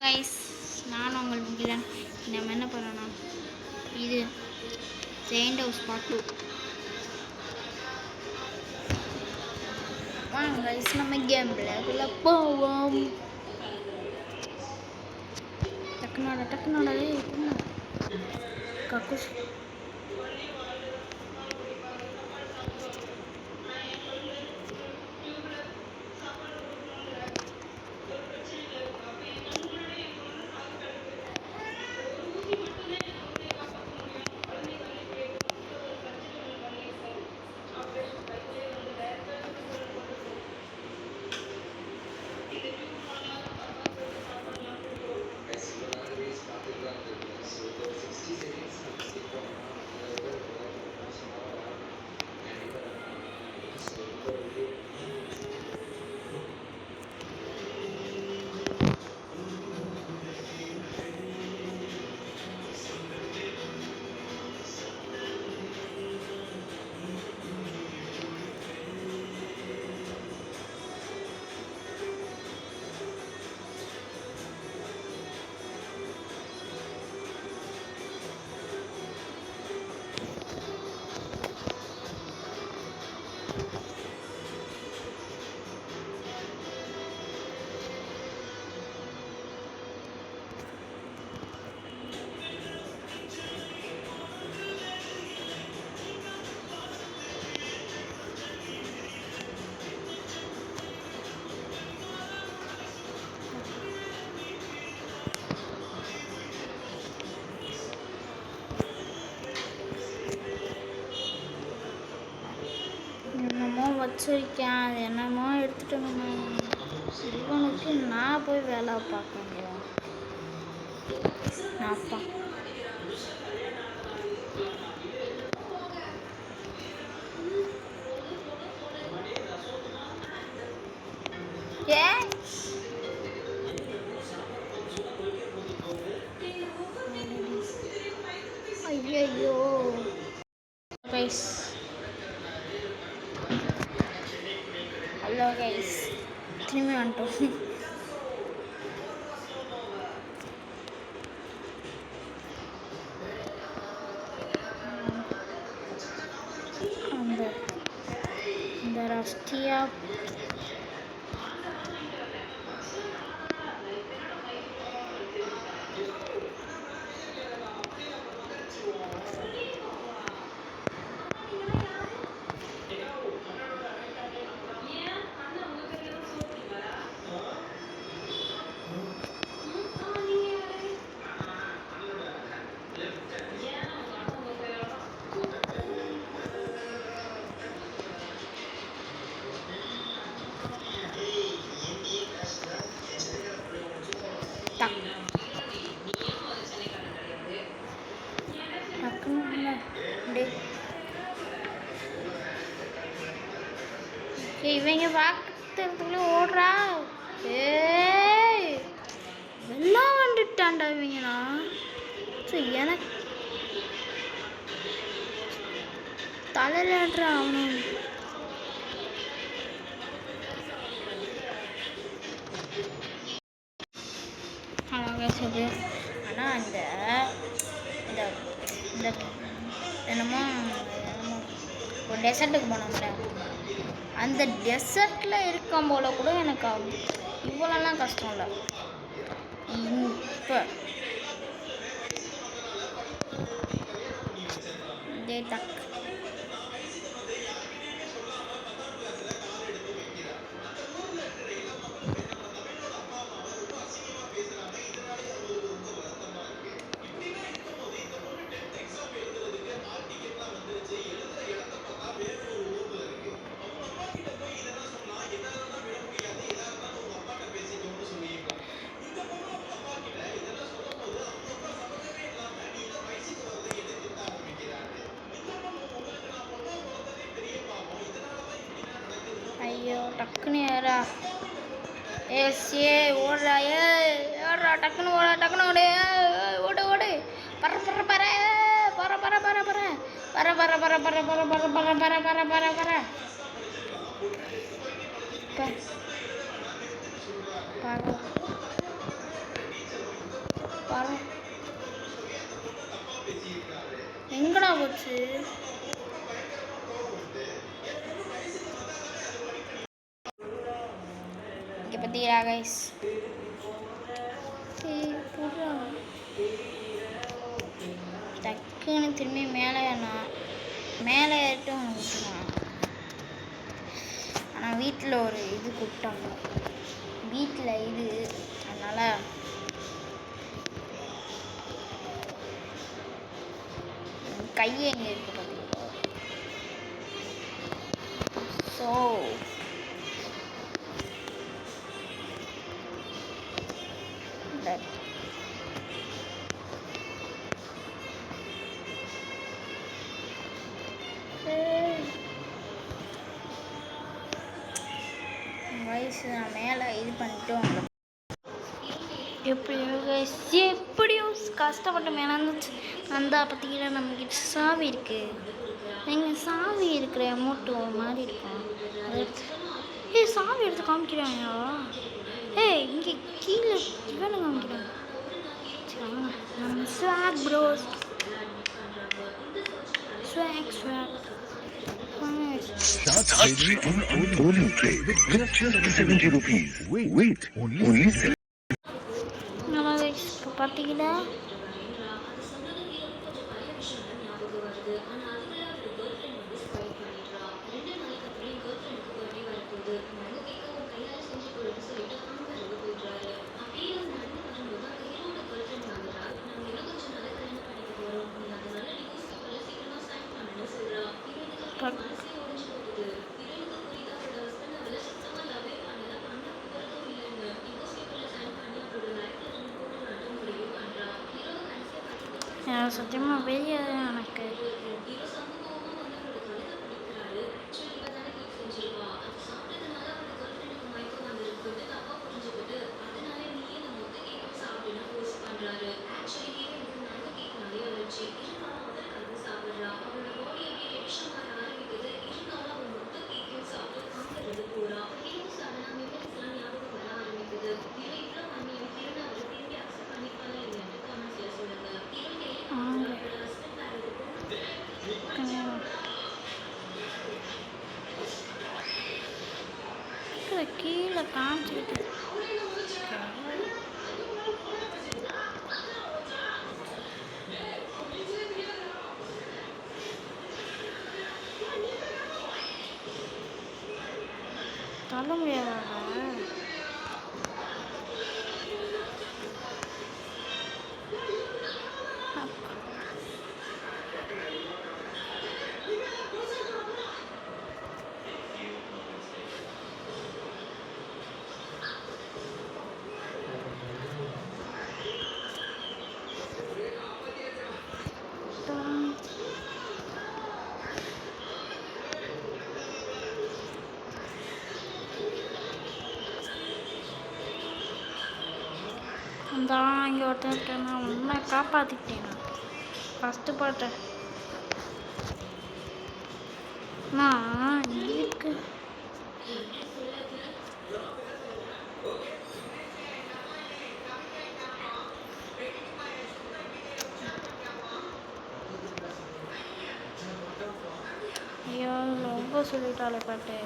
Guys, நான் உங்கள் முகிலன். நம்ம என்ன பண்ணோன்னா இது ஜெயிண்ட் ஹவுஸ் பார்ட் 2. வாங்க கைஸ், நம்ம கேம்ல போவோம். டக்குனோட கக்குஸ் என்னமோ வச்சிருக்கேன். அது என்னமோ எடுத்துட்டோம். இவனுக்கு நான் போய் வேலை பார்க்க முடியும். நான்ப்பா ஐயோ கைஸ், ஹலோ கைஸ், திரும்பி வந்துட்டோம். அந்த ரஷ்டியா இவங்க பார்க்கறதுக்குள்ள ஓடுறா. எல்லாம் வந்துட்டான்டா இவங்கண்ணா. எனக்கு தலையிலடுறா அவனும். சொல்லு. ஆனால் இந்த என்னமோ ஒரு டெசர்ட்டுக்கு போனோம்ல, அந்த டெசர்ட்டில் இருக்கும் போல கூட எனக்கு இவ்வளோலாம் கஷ்டம் இல்லை. இப்போ டேட்டாக் ஐயோ டக்குன்னு ஏறா. ஓடுறா. ஏறா டக்குன்னு ஓட. டக்குன்னு ஓடு. ஓடு ஓடு. பற பற பற பற பற பற பற பற பற பற பற பற பற பற பற பற பற பற வரும். எங்கடா போச்சு? இங்கே பார்த்தீங்களா கைஸ்? டக்குன்னு திரும்பி மேலே ஏறிட்டு விட்டுருவான். ஆனால் வீட்டில் ஒரு இது கூப்பிட்டாங்க, வீட்டில் இது, அதனால் கையை எங்கே இருக்கு பார்த்தீங்களா? ஸோ வயசு நான் மேலே இது பண்ணிட்டு உங்களுக்கு எப்படியோ கஷ்டப்பட்டு மேலே வந்தா பார்த்தீங்கன்னா நம்மக்கிட்ட சாவி இருக்குது. எங்கள் சாவி இருக்கிற அமௌண்ட்டு ஒரு மாதிரி இருக்கும். அதை எடுத்து சாவி எடுத்து காமிக்கிறாங்களா? இங்கே கீழே இவனு காமிக்கிறாங்க. சரி வாங்க நம்ம ஸ்வாக் ப்ரோஸ், ஸ்வாக் இப்போ பார்த்தீங்கன்னா சத்தியமாக வெளியே எனக்கு கீழே காமிச்சிக்கிட்டு தள்ள முடியாதா? தான் இங்கே ஒருத்தன் நான் உன்னை காப்பாற்றிக்கிட்டேன். நான் ஃபஸ்ட்டு பாட்டேன் நான் இருக்கு. ஐயோ ரொம்ப சொல்லிட்டாலே பாட்டு.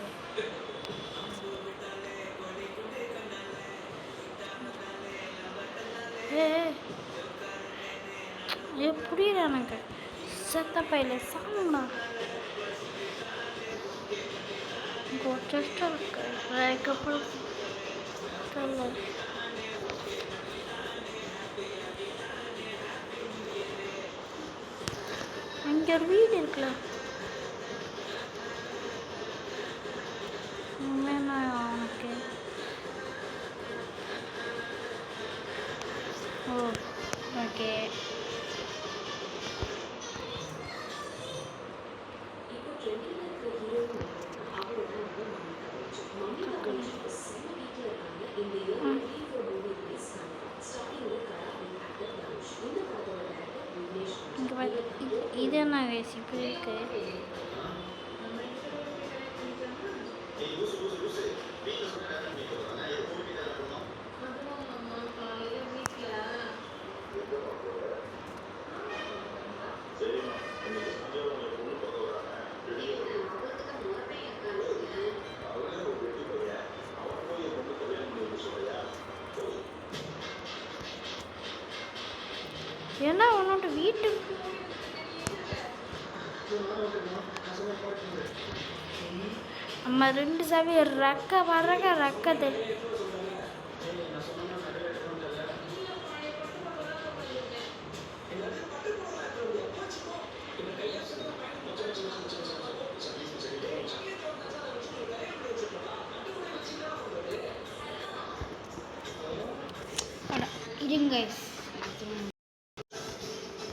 புரியல எனக்கு. செத்த பையில சாமுண்ணா டெஸ்ட்டாக இருக்கு. அதுக்கப்புறம் அங்கே ஒரு வீடு இருக்குல்ல, வேணாம் உனக்கு. ஓ ஓகே. இது என்ன ரெசிபி இருக்கு? ஏன்னா உன்னோட வீட்டு நம்ம 2 சாவி ரக்க வரக ரக்கது. இருங்க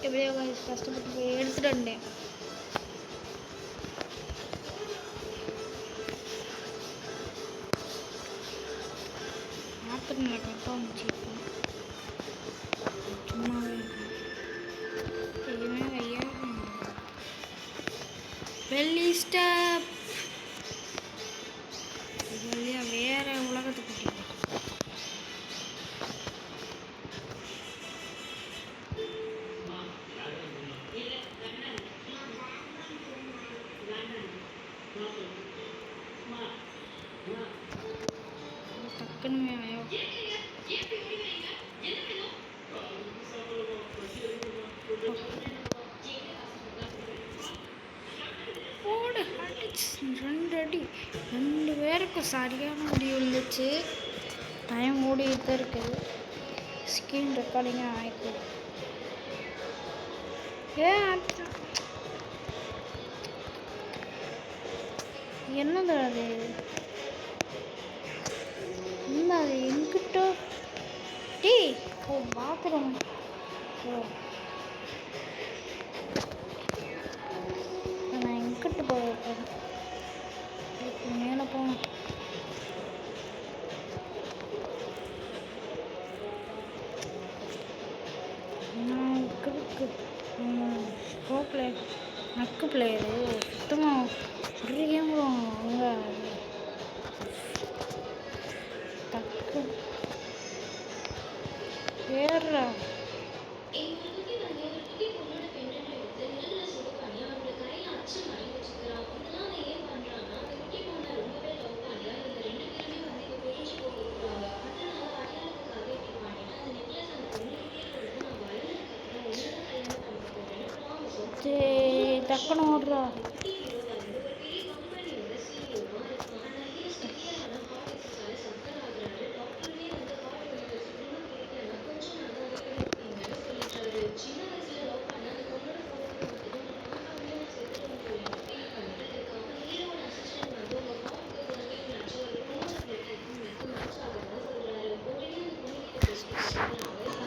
எப்படியோ கஷ்டப்பட்டு போய் எடுத்துட்டு வந்தேன். ஆப்பிள் கரெக்டாக வந்துச்சு. சும்மாவே எதுவுமே ஐயா வெள்ளி ஸ்டெப் வழியா வேற உலகத்துக்கு போயிட்டு டக்குன்னு போடு அடிச்சு 2 அடி 2 பேருக்கும் சரியான அடி விழுந்துச்சு. டைம் ஓடிட்டு தான் இருக்குது. ஸ்க்ரீன் ரெக்கார்டிங்காக ஆயிடுது. என்னது அது? என்ன அது எங்கிட்ட? டீ ஓ பாத்ரூம். ஓ நான் எங்கிட்ட போகிறேன். மேலே போகணும். நான் கிறுக்கு ப்ரோ பிளேயர் நக்கு பிளேயரு சுத்தமாக ஒரு கேம் அவங்க டக்கு ஏறா. டக்குன்னு ஓடுறா.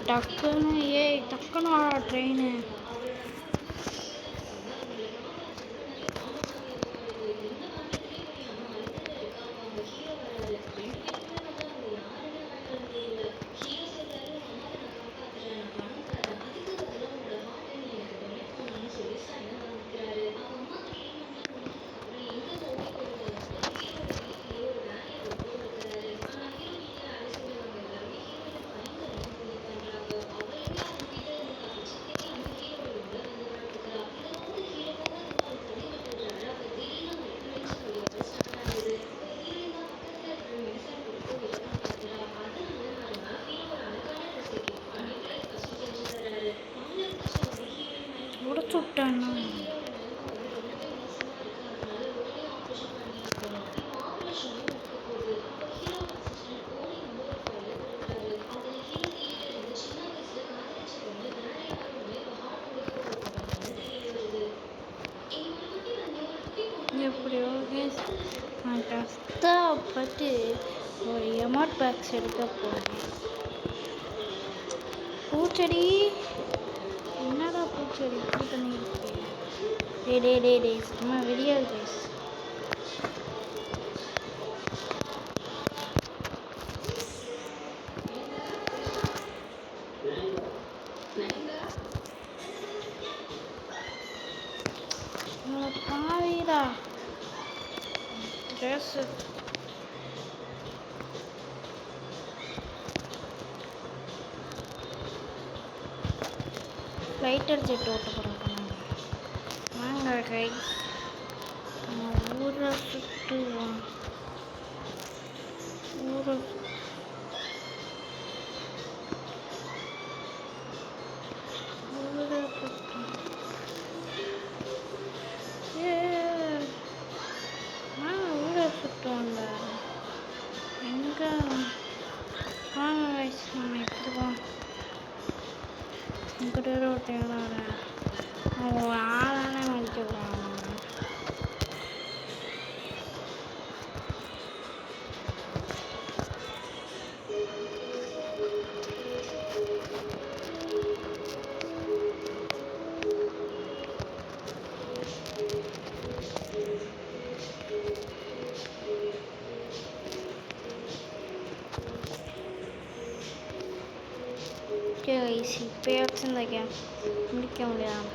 டக்குன்னு டக்குன்னு ட்ரெயின் உடச்சு விட்டானா? எப்படியோ கஷ்டப்பட்டு ஒரு எமௌண்ட் பேக்ஸ் எடுக்க போகிறேன். பூச்செடி என்னடா பூச்செடி இப்படி பண்ணியிருக்கேன். டே சும்மா வெளியாது கைஸ். பாவிடா ட்ரெஸ்ஸு லைட்டர் ஜெட் ஓட்ட போகிறாங்க. வாங்க கைஸ் ஊரை சுற்றுவோம். ஊரை இங்கிட்ட ஒருத்தன் வரேன் அவன் ஆளானே மதிக்க போகிறான். இப்போயாச்சும் இந்த கேம் முடிக்க முடியாது.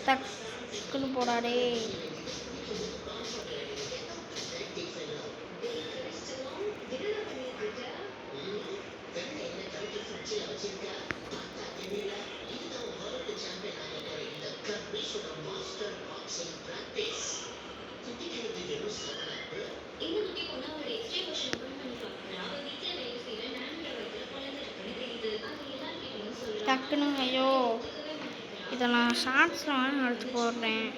டக்குன்னு போடாடே. டக்குன்னு ஐயோ இதை நான் ஷார்ட்ஸில் வேணால் எடுத்து போடுறேன்.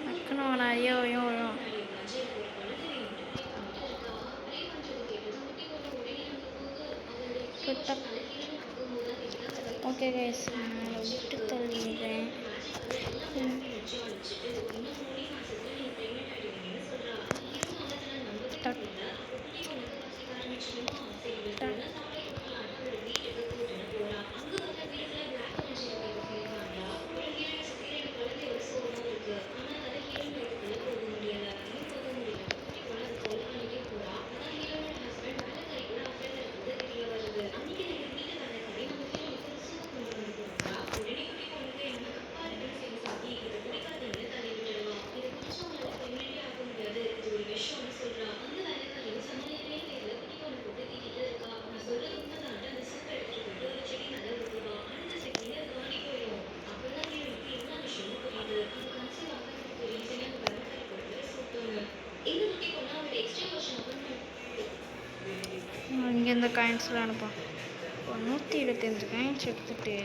டக்குன்னு வேணா ஐயோ ஐயோ ஐயோ ஓகே கைஸ், நான் விட்டு தள்ளிடுறேன். இங்கே இந்த காயின்ஸ்லாம் அனுப்போம். 125 காயின்ஸ் எடுத்துகிட்டு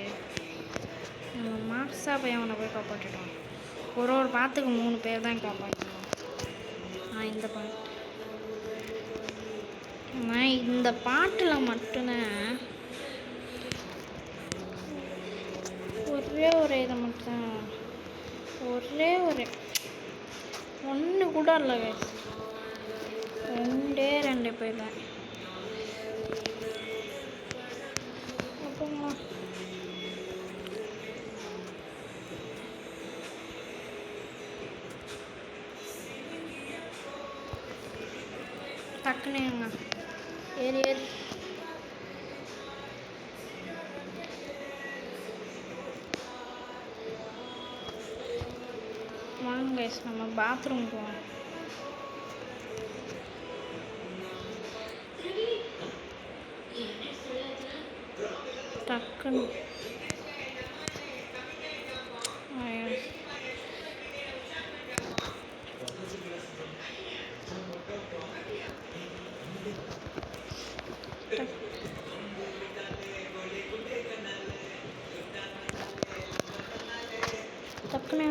நம்ம மார்க்ஸா பையன் அவனை போய் காப்பாற்றிட்டோம். ஒரு பாத்துக்கு 3 பேர் தான் காப்பாற்றணும். இந்த பாட்டு இந்த பாட்டில் மட்டும்தான் ஒரே ஒரு இதை மட்டும் ஒரே ஒரு ஒன்று கூட இல்லை கைஸ், 2 பேர் தான். அப்புறமா டக்குன்னு ஏறி ஏறி வாங்க கைஸ், நம்ம பாத்ரூம் போவோம். டக்குன்னு டக்குன்னு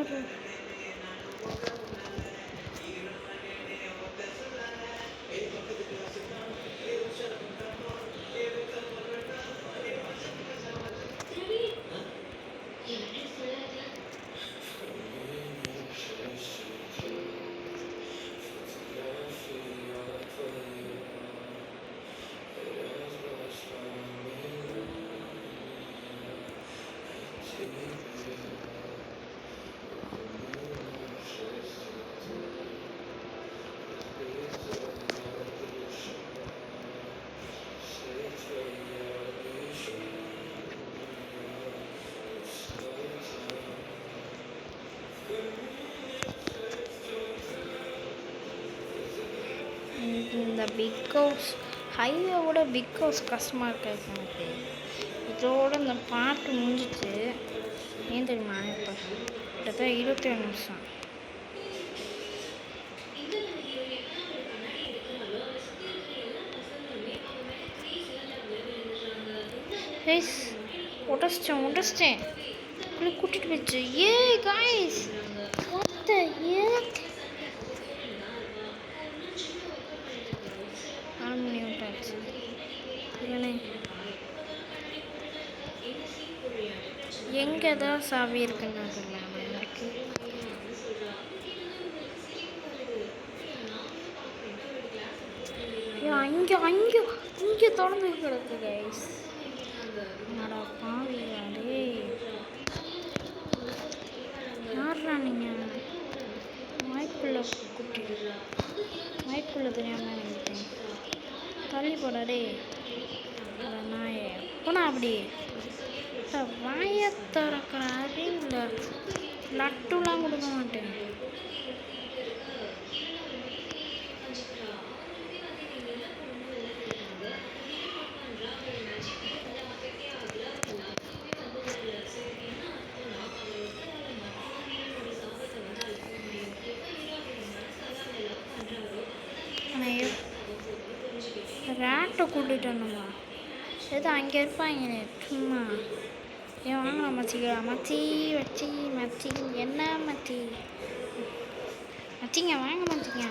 இந்த பிக் ஹவுஸ் ஹைவேவோட பிக் ஹவுஸ் கஷ்டமாக இருக்காது எனக்கு. இதோட இந்த பாட்டு முடிஞ்சிச்சு. ஏன் தெரியுமா? இப்போ கிட்டத்தட்ட 21 நிமிஷம். கைஸ் உடச்சிட்டேன் இப்படி கூட்டிட்டு போயிடுச்சு. ஏ கைஸ் வாட் ஏக் ஆன் பண்ணி விட்டாச்சு. எங்கே தான் சாவி இருக்குன்னு தெரியல எனக்கு. அங்கே தொடர்ந்து கிடக்கு கைஸ். என்னடா பாவியா டேய், யாரா நீங்கள்? வாய்ப்புள்ள குட்டி, வாய்ப்புள்ள தெரியாமல் நினைக்கிட்டேன். தள்ளி போடா டே நாயே. போனா அப்படி வாய திறக்கிற அறிவுல லட்டுலாம் கொடுக்க மாட்டேன். ரேட்டை கூட்டிகிட்டு வந்தோம்மா, எது அங்கே இருப்பாங்க சும்மா. ஏன் வாங்கலாம் மச்சிக்கா? மச்சி வச்சி மச்சி என்ன மச்சி மச்சிங்க வாங்க மச்சிங்க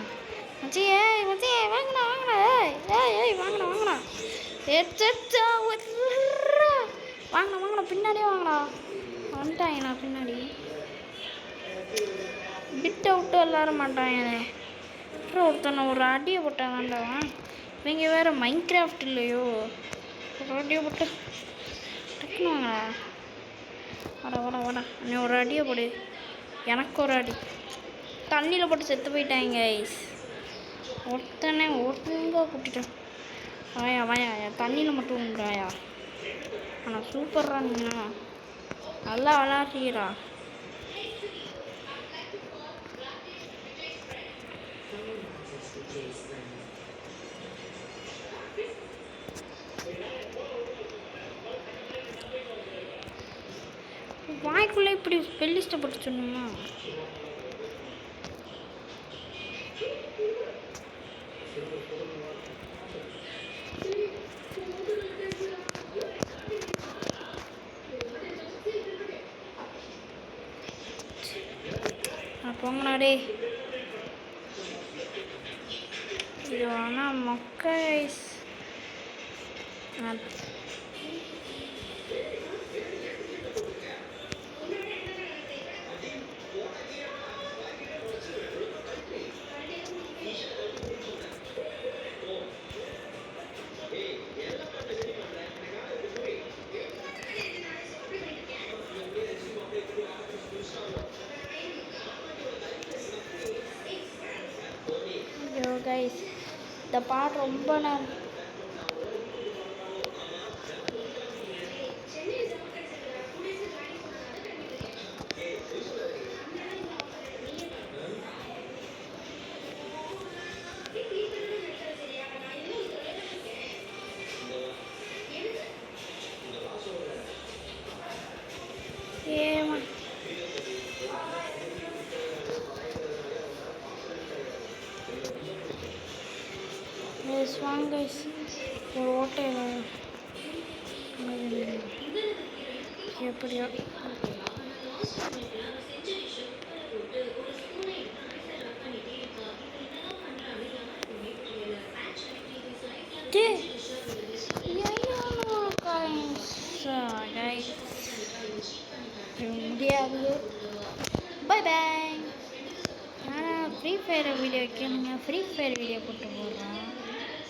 மச்சி. ஏய் மச்சி வாங்கண்ணா ஏய் வாங்கண்ணா வாங்கண்ணா பின்னாடியே வாங்கடா. வந்துட்டாங்கண்ணா பின்னாடி. பிட்டை விட்டு விளாட மாட்டாங்கண்ணே. அப்புறம் ஒருத்தனை ஒரு அடியை போட்டேன் வேண்டாம். இவங்க வேறு மைண்ட் கிராஃப்ட் இல்லையோ, ஒரு அடியை போட்டு டக்குன்னு வாங்கடா. வாடா நீ ஒரு அடியை போடு, எனக்கு ஒரு அடி. தண்ணியில் போட்டு செத்து போயிட்டாங்க ஐஸ். ஒருத்தங்க கூட்டிட்டேன். வாயா தண்ணியில் மட்டும் உண்டாயா. ஆனால் சூப்பர்ரா, நீங்கள் நல்லா விளாட்றீரா. வாய்க்குள்ளே இப்படி பெல்லிஸ்ட்டப்பட்டு சொன்னோம்னா போங்கடே. இது ஆனால் மொக்க ஐஸ். கைஸ் இந்த பாட்டு ரொம்ப நான் ஏமா வாங்க ஒரு ஓட்டையில் எப்படியோ முடியாது. Bye bye. ஆனால் ஃப்ரீ ஃபயர் வீடியோ வைக்கணுங்க, ஃப்ரீ ஃபயர் வீடியோ போட்டு போடுறோம்.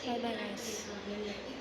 பை பாய்.